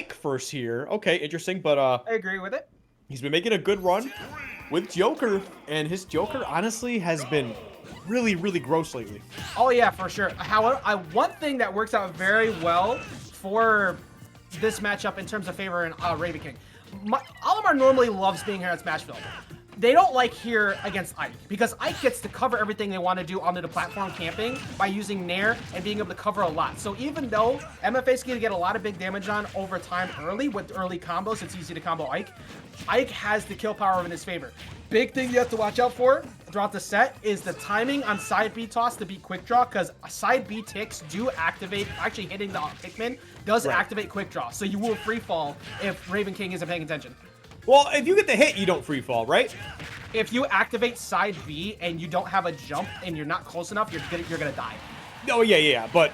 Ike first here. Okay, interesting, but I agree with it. he's been making a good run with Joker, and his Joker honestly has been really, really gross lately. Oh yeah, for sure. However, one thing that works out very well for this matchup in terms of favor in Ravenking. Olimar normally loves being here at Smashville. They don't like here against Ike because Ike gets to cover everything they want to do onto the platform camping by using Nair and being able to cover a lot. So even though MFA is going to get a lot of big damage on over time early with early combos, it's easy to combo Ike. Ike has the kill power in his favor. Big thing you have to watch out for throughout the set is the timing on side B toss to beat quick draw, because side B ticks do activate, actually hitting the Pikmin does activate quick draw. So you will free fall if Ravenking isn't paying attention. Well, if you get the hit, you don't free fall, right? If you activate side B and you don't have a jump and you're not close enough, you're gonna die. Oh yeah, but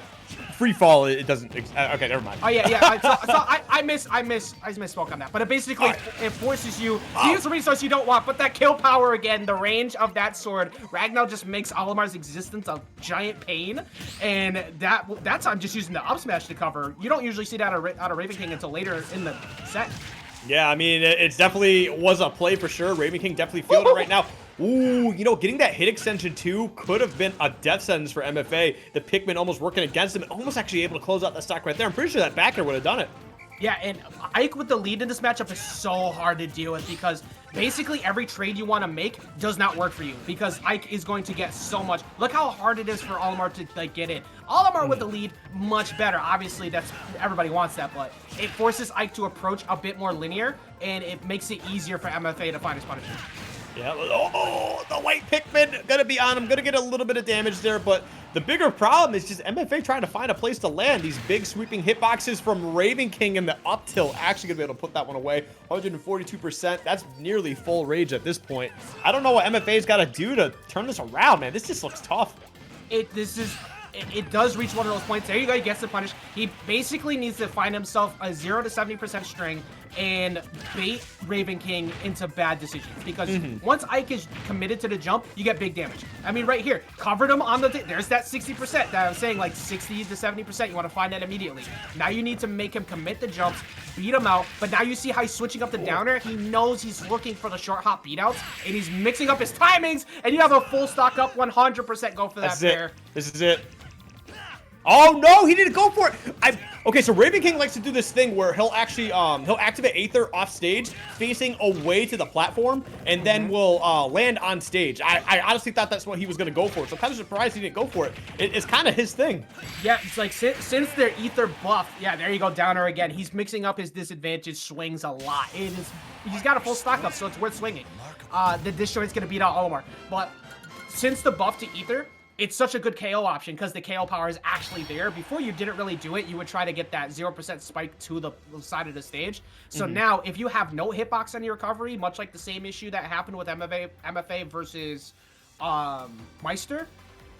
free fall it doesn't. Okay, never mind. Oh yeah. I misspoke on that. But it basically it forces you to use a resource you don't want. But that kill power again, the range of that sword, Ragnar just makes Olimar's existence a giant pain, and that's on just using the up smash to cover. You don't usually see that out of Ravenking until later in the set. Yeah, I mean, it definitely was a play for sure. Ravenking definitely feeling it right now. Ooh, you know, getting that hit extension too could have been a death sentence for MFA. The Pikmin almost working against him and almost actually able to close out that stock right there. I'm pretty sure that backer would have done it. Yeah, and Ike with the lead in this matchup is so hard to deal with because basically every trade you want to make does not work for you because Ike is going to get so much. Look how hard it is for Olimar to get in. Olimar with the lead, much better. Obviously, everybody wants that, but it forces Ike to approach a bit more linear, and it makes it easier for MFA to find his punishment. Yeah, oh, the white Pikmin gonna be on him, gonna get a little bit of damage there, but the bigger problem is just MFA trying to find a place to land. These big sweeping hitboxes from Ravenking and the up tilt actually gonna be able to put that one away. 142%, that's nearly full rage at this point. I don't know what MFA's gotta do to turn this around, man. This just looks tough. It does reach one of those points. There you go, he gets the punish. He basically needs to find himself a 0 to 70% string and bait Ravenking into bad decisions. Because once Ike is committed to the jump, you get big damage. I mean, right here, covered him on there's that 60% that I was saying, like 60 to 70%. You want to find that immediately. Now you need to make him commit the jumps, beat him out. But now you see how he's switching up the downer. He knows he's looking for the short hop beatouts, and he's mixing up his timings, and you have a full stock up 100% go for that pair. This is it. Oh no, he didn't go for it. Okay, so Ravenking likes to do this thing where he'll actually he'll activate Aether off stage, facing away to the platform, and then will land on stage. I honestly thought that's what he was gonna go for. So I'm kind of surprised he didn't go for it. It's kind of his thing. Yeah, it's like since their Aether buff, yeah, there you go, downer again. He's mixing up his disadvantage swings a lot. He's got a full stock up, so it's worth swinging. The Disjoint's gonna beat out Olimar, but since the buff to Aether, it's such a good KO option because the KO power is actually there. Before you didn't really do it, you would try to get that 0% spike to the side of the stage. So now, if you have no hitbox on your recovery, much like the same issue that happened with MFA versus Meister,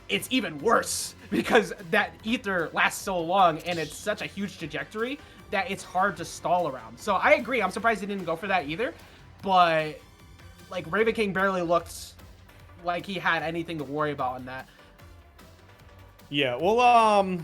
it's even worse because that Aether lasts so long and it's such a huge trajectory that it's hard to stall around. So I agree. I'm surprised he didn't go for that either. But like Ravenking barely looked like he had anything to worry about on that. Yeah, well,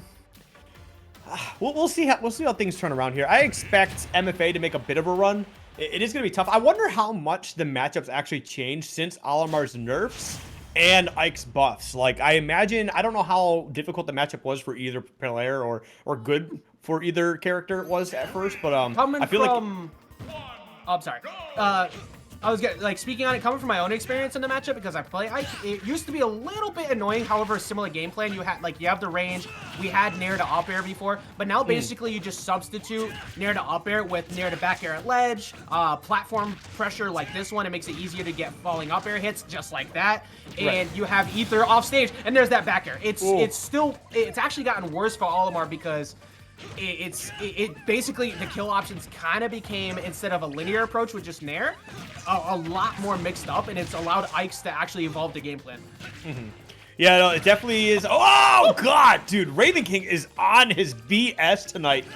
we'll see how things turn around here. I expect MFA to make a bit of a run. It is going to be tough. I wonder how much the matchups actually changed since Olimar's nerfs and Ike's buffs. Like, I imagine, I don't know how difficult the matchup was for either player or good for either character it was at first, but I feel oh, I'm sorry. I was speaking on it, coming from my own experience in the matchup because I play Ike. It used to be a little bit annoying. However, similar game plan. You have the range. We had Nair to up air before, but now basically you just substitute Nair to up air with Nair to back air at ledge. Platform pressure like this one. It makes it easier to get falling up air hits just like that. And you have Aether off stage, and there's that back air. It's actually gotten worse for Olimar because it basically the kill options kind of became, instead of a linear approach with just Nair, a lot more mixed up, and it's allowed Ikes to actually evolve the game plan. Yeah, no, it definitely is. Oh god, dude, Ravenking is on his BS tonight.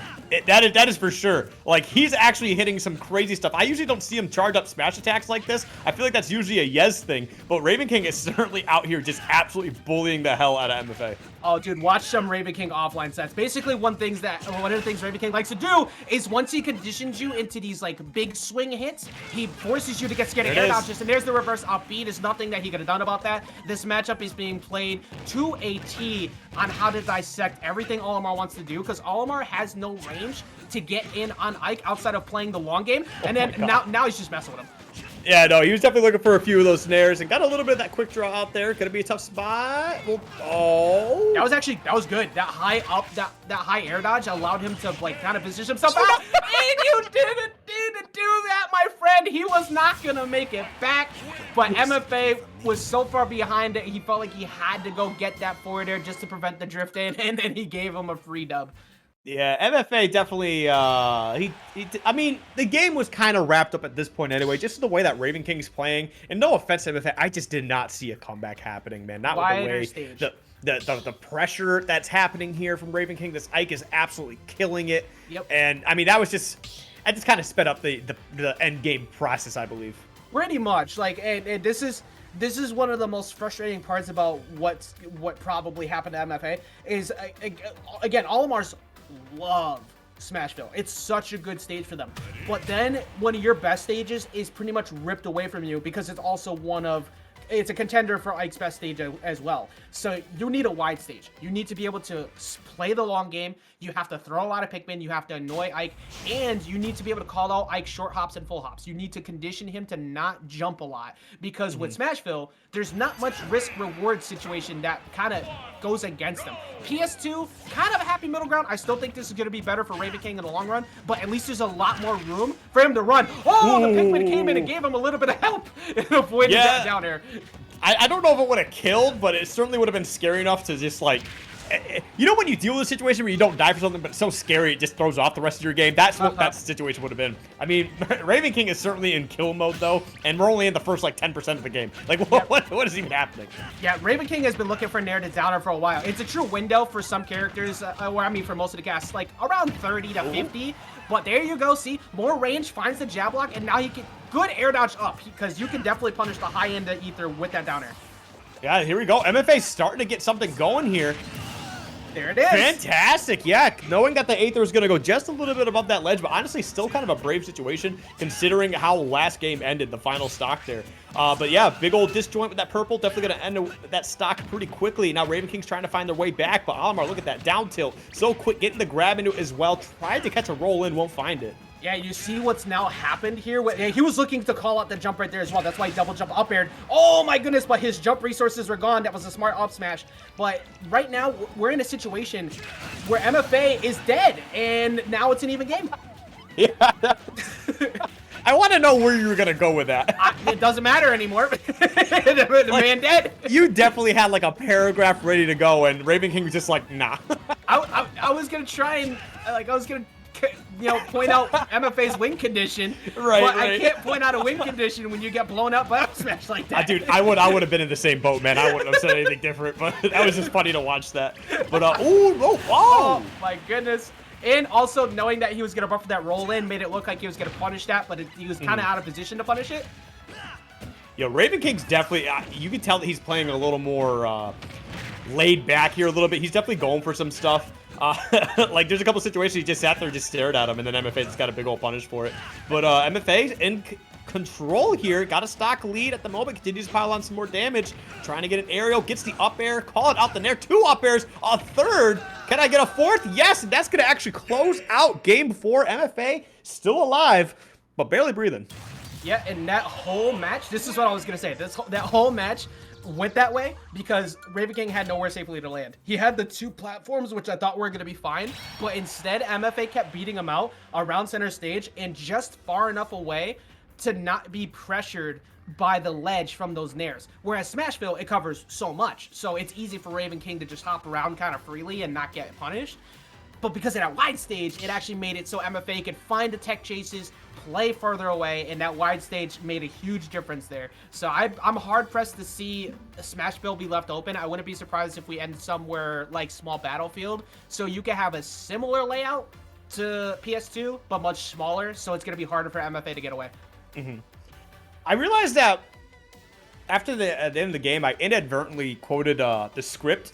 That is for sure. Like, he's actually hitting some crazy stuff. I usually don't see him charge up smash attacks like this. I feel like that's usually a Yes thing. But Ravenking is certainly out here just absolutely bullying the hell out of MFA. Oh, dude, watch some Ravenking offline sets. Basically, one of the things Ravenking likes to do is once he conditions you into these, like, big swing hits, he forces you to get scared of air dodges, and there's the reverse up B. There's nothing that he could have done about that. This matchup is being played to a T on how to dissect everything Olimar wants to do, because Olimar has no range to get in on Ike outside of playing the long game, and then now he's just messing with him. Yeah, no, he was definitely looking for a few of those snares and got a little bit of that quick draw out there. Gonna be a tough spot. Well, oh. That was good. That high up, that high air dodge allowed him to, like, kind of position himself out. And you didn't do that, my friend. He was not gonna make it back. But MFA was so far behind it, he felt like he had to go get that forward air just to prevent the drift in, and then he gave him a free dub. Yeah, MFA definitely, I mean, the game was kind of wrapped up at this point anyway, just the way that Ravenking's playing. And no offense to MFA, I just did not see a comeback happening, man. Not with the way stage. The pressure that's happening here from Ravenking. This Ike is absolutely killing it. Yep. And, I mean, that just kind of sped up the end game process, I believe. Pretty much. Like, and this is one of the most frustrating parts about what probably happened to MFA is, again, Olimar's love Smashville. It's such a good stage for them. But then one of your best stages is pretty much ripped away from you because it's also it's a contender for Ike's best stage as well. So you need a wide stage. You need to be able to play the long game. You have to throw a lot of Pikmin. You have to annoy Ike. And you need to be able to call out Ike short hops and full hops. You need to condition him to not jump a lot. Because with Smashville, there's not much risk-reward situation that kind of goes against them. PS2, kind of a happy middle ground. I still think this is going to be better for Ravenking in the long run. But at least there's a lot more room for him to run. Oh, the Pikmin came in and gave him a little bit of help in avoiding that down air. I don't know if it would have killed, but it certainly would have been scary enough to just, like, you know when you deal with a situation where you don't die for something, but it's so scary it just throws off the rest of your game? That's what that situation would have been. I mean, Ravenking is certainly in kill mode, though, and we're only in the first, like, 10% of the game. Like, what is even happening? Yeah, Ravenking has been looking for Nair to downer for a while. It's a true window for some characters, for most of the cast, like, around 30 to 50. But there you go, see? More range, finds the jab block, and now he can... Good air dodge up, because you can definitely punish the high end of Ether with that down air. Yeah, here we go. MFA's starting to get something going here. There it is. Fantastic. Yeah, knowing that the Aether is going to go just a little bit above that ledge, but honestly, still kind of a brave situation considering how last game ended, the final stock there. But yeah, big old disjoint with that purple. Definitely going to end that stock pretty quickly. Now, Ravenking's trying to find their way back, but Olimar, look at that down tilt. So quick, getting the grab into it as well. Tried to catch a roll in, won't find it. Yeah, you see what's now happened here? He was looking to call out the jump right there as well. That's why he double jump up aired. Oh my goodness, but his jump resources were gone. That was a smart up smash. But right now, we're in a situation where MFA is dead, and now it's an even game. Yeah. I want to know where you were going to go with that. It doesn't matter ananymore. the like, man dead. You definitely had like a paragraph ready to go, and Ravenking was just like, nah. I was going to try and, like, I was going to, point out MFA's win condition, right? I can't point out a win condition when you get blown up by up smash like that. Dude, I would have been in the same boat, man. I wouldn't have said anything different, but that was just funny to watch that. But oh my goodness! And also knowing that he was gonna buffer that roll in made it look like he was gonna punish that, but he was kind of out of position to punish it. Yo, Ravenking's definitely. You can tell that he's playing a little more laid back here a little bit. He's definitely going for some stuff. Like, there's a couple situations he just sat there and just stared at him, and then MFA just got a big old punish for it. But MFA in control here. Got a stock lead at the moment. Continues to pile on some more damage. Trying to get an aerial. Gets the up air. Call it out the Nair. 2 up airs. A third. Can I get a 4th? Yes, and that's going to actually close out game 4. MFA still alive, but barely breathing. Yeah, and that whole match, this is what I was going to say. That whole match went that way because Ravenking had nowhere safely to land. He had the 2 platforms, which I thought were going to be fine, but instead MFA kept beating him out around center stage and just far enough away to not be pressured by the ledge from those nairs. Whereas Smashville, it covers so much, so it's easy for Ravenking to just hop around kind of freely and not get punished. But because of that wide stage, it actually made it so MFA could find the tech chases, play further away, and that wide stage made a huge difference there. So I'm hard-pressed to see Smashville be left open. I wouldn't be surprised if we end somewhere like small battlefield, so you can have a similar layout, to PS2, but much smaller, so it's going to be harder for MFA to get away. I realized that after at the end of the game, I inadvertently quoted the script.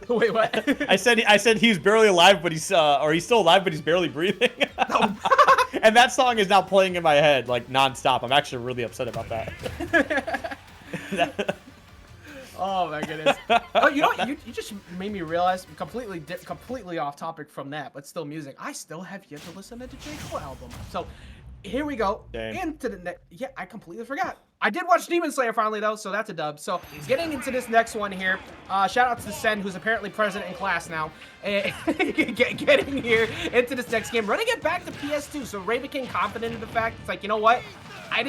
Wait, what? I said he's barely alive, but he's still alive, but he's barely breathing. And that song is now playing in my head like nonstop. I'm actually really upset about that. Oh my goodness. Oh, you know what? You just made me realize, completely off topic from that, but still music. I still have yet to listen to the J. Cole album. So here we go. Damn. Into the next. Yeah, I completely forgot. I did watch Demon Slayer finally though, so that's a dub. So getting into this next one here, shout out to Sen, who's apparently present in class now. Getting here into this next game, running it back to PS2. So Ravenking confident in the fact it's like, you know what? I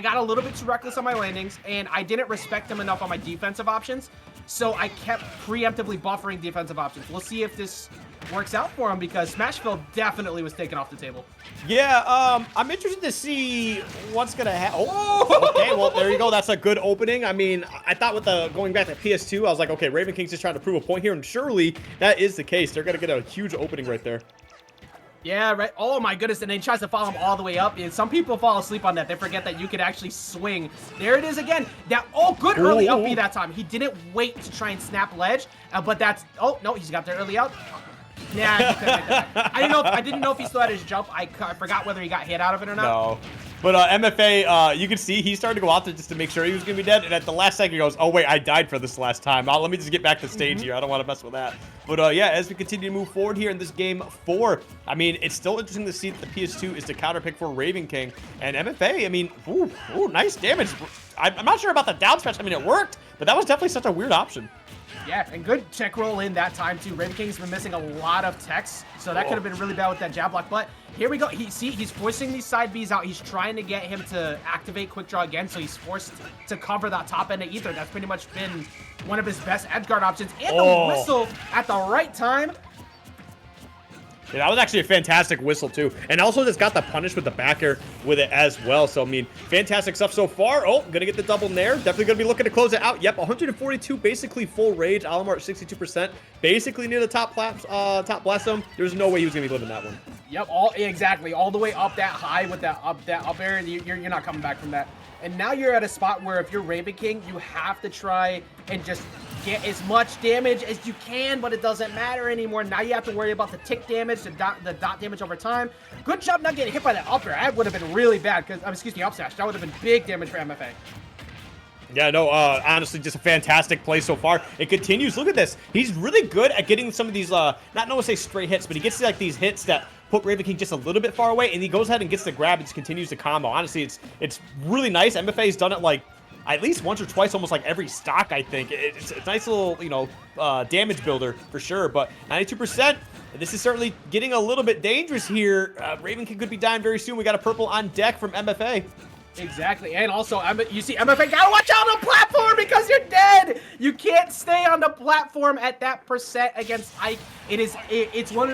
got a little bit too reckless on my landings, and I didn't respect him enough on my defensive options. So I kept preemptively buffering defensive options. We'll see if this works out for him, because Smashville definitely was taken off the table. Yeah, I'm interested to see what's gonna happen. Oh, okay, well there you go. That's a good opening. I mean, I thought with the going back to PS2, I was like, okay, Ravenking's just trying to prove a point here, and surely that is the case. They're gonna get a huge opening right there. Yeah, right. Oh my goodness, and then he tries to follow him all the way up. And some people fall asleep on that. They forget that you could actually swing. There it is again. That good early up B that time. He didn't wait to try and snap ledge, but that's no, he's got there early out. Nah, he couldn't make that. I didn't know if he still had his jump. I forgot whether he got hit out of it or not. No. But MFA, you can see he started to go out there just to make sure he was going to be dead. And at the last second, he goes, oh, wait, I died for this last time. Let me just get back to stage here. I don't want to mess with that. But, yeah, as we continue to move forward here in this game 4, I mean, it's still interesting to see that the PS2 is the counter pick for Ravenking. And MFA, I mean, ooh, nice damage. I'm not sure about the down smash. I mean, it worked, but that was definitely such a weird option. Yeah, and good check roll in that time, too. Ravenking's been missing a lot of techs, so that could have been really bad with that jab block. But here we go. He's forcing these side Bs out. He's trying to get him to activate quick draw again, so he's forced to cover that top end of Ether. That's pretty much been one of his best edge guard options. And the whistle at the right time. Yeah, that was actually a fantastic whistle, too. And also just got the punish with the back air with it as well. So, I mean, fantastic stuff so far. Oh, gonna get the double nair. Definitely gonna be looking to close it out. Yep, 142, basically full rage. Olimar at 62%. Basically near the top blast zone. There's no way he was gonna be living that one. Yep, exactly. All the way up that high with that up air. You're not coming back from that. And now you're at a spot where if you're Ravenking, you have to try and just get as much damage as you can, but it doesn't matter anymore. Now you have to worry about the tick damage, the dot damage over time. Good job not getting hit by that up air. That would have been really bad, because, excuse me, up smash. That would have been big damage for MFA. Yeah, no, honestly, just a fantastic play so far. It continues. Look at this. He's really good at getting some of these, not to say straight hits, but he gets like these hits that put Ravenking just a little bit far away, and he goes ahead and gets the grab and just continues to combo. Honestly, it's really nice. MFA's done it like at least once or twice, almost like every stock, I think. It's a nice little, you know, damage builder for sure, but 92%. This is certainly getting a little bit dangerous here. Ravenking could be dying very soon. We got a purple on deck from MFA. Exactly, and also, you see MFA, gotta watch out on the platform because you're dead! You can't stay on the platform at that percent against Ike. It's one of the